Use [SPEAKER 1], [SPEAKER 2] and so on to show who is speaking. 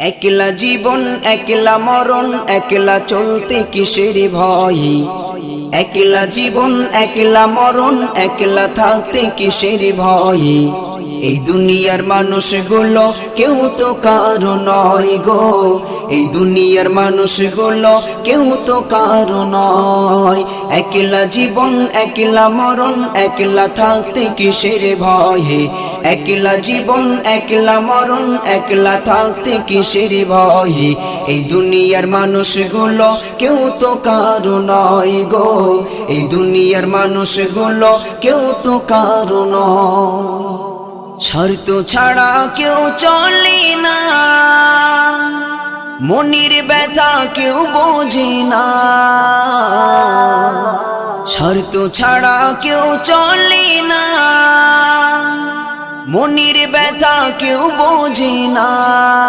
[SPEAKER 1] একলা জীবন একলা মরণ, একলা চলতে কিসের ভয়। একলা জীবন একলা মরণ, একলা থাকতে কিসের ভয়। এই দুনিয়ার মানুষগুলো কেউ তো কারো নয় গো, এই দুনিয়ার মানুষগুলো কেউ তো কারো নয়। একলা জীবন একলা মরণ, একলা থাকতে কিসের ভয়ে। একলা জীবন একলা মরণ, একলা থাকতে কিসের ভয়ে। এই দুনিয়ার মানুষগুলো কেউ তো কারো নয় গো, এই দুনিয়ার মানুষগুলো কেউ তো কারো নয়। স্বার্থ ছাড়া কেউ চলে না, মনির ব্যথা কেউ বোঝে না। স্বার্থ ছাড়া কেউ চলে না, মনির ব্যথা কেউ বোঝে না।